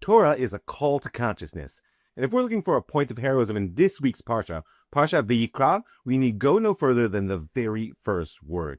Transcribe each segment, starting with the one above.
Torah is a call to consciousness. And if we're looking for a point of heroism in this week's Parsha Vayikra, we need go no further than the very first word.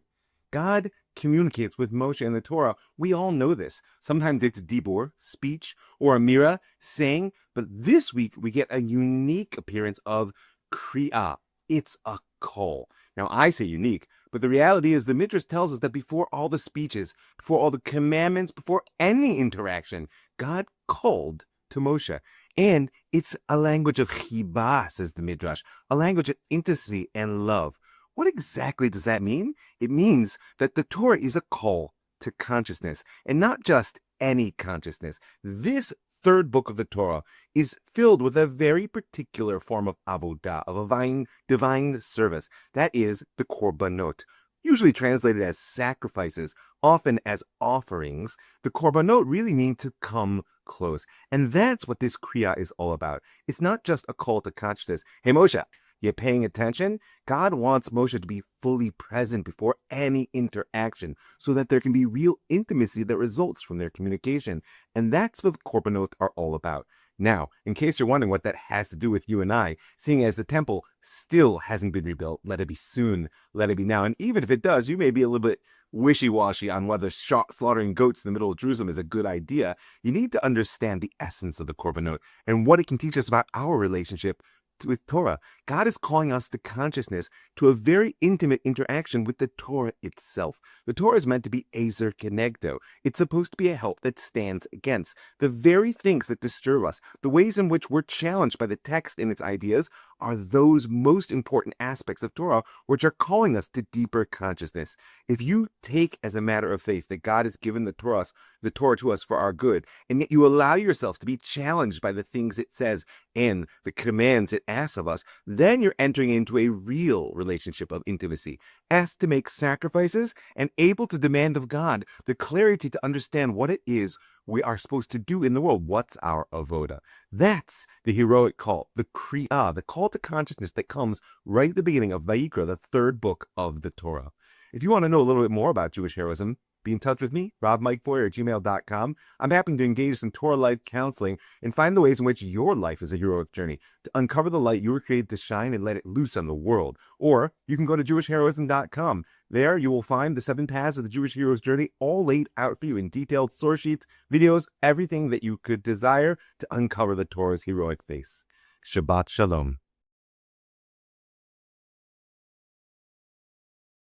God communicates with Moshe in the Torah. We all know this. Sometimes it's dibur, speech, or amira, saying, but this week we get a unique appearance of kri'ah. It's a call. Now, I say unique, but the reality is the Midrash tells us that before all the speeches, before all the commandments, before any interaction, God called to Moshe. And it's a language of chibah, says the Midrash, a language of intimacy and love. What exactly does that mean? It means that the Torah is a call to consciousness, and not just any consciousness. This third book of the Torah is filled with a very particular form of avodah, of a divine service. That is the korbanot, usually translated as sacrifices, often as offerings. The korbanot really mean to come close. And that's what this kriya is all about. It's not just a call to consciousness. Hey, Moshe, you paying attention? God wants Moshe to be fully present before any interaction so that there can be real intimacy that results from their communication. And that's what korbanot are all about. Now, in case you're wondering what that has to do with you and I, seeing as the temple still hasn't been rebuilt, let it be soon, let it be now. And even if it does, you may be a little bit wishy-washy on whether slaughtering goats in the middle of Jerusalem is a good idea. You need to understand the essence of the korbanot and what it can teach us about our relationship with Torah. God is calling us to consciousness, to a very intimate interaction with the Torah itself. The Torah is meant to be ezer kenegdo. It's supposed to be a help that stands against. The very things that disturb us, the ways in which we're challenged by the text and its ideas, are those most important aspects of Torah which are calling us to deeper consciousness. If you take as a matter of faith that God has given the Torah to us for our good, and yet you allow yourself to be challenged by the things it says and the commands it asks of us, then you're entering into a real relationship of intimacy, asked to make sacrifices and able to demand of God the clarity to understand what it is we are supposed to do in the world. What's our avoda? That's the heroic call, the kri'ah, the call to consciousness that comes right at the beginning of Vayikra, the third book of the Torah. If you want to know a little bit more about Jewish heroism, be in touch with me, robmikefoyer@gmail.com. I'm happy to engage in Torah life counseling and find the ways in which your life is a heroic journey, to uncover the light you were created to shine and let it loose on the world. Or you can go to jewishheroism.com. There you will find the 7 paths of the Jewish hero's journey, all laid out for you in detailed source sheets, videos, everything that you could desire to uncover the Torah's heroic face. Shabbat Shalom.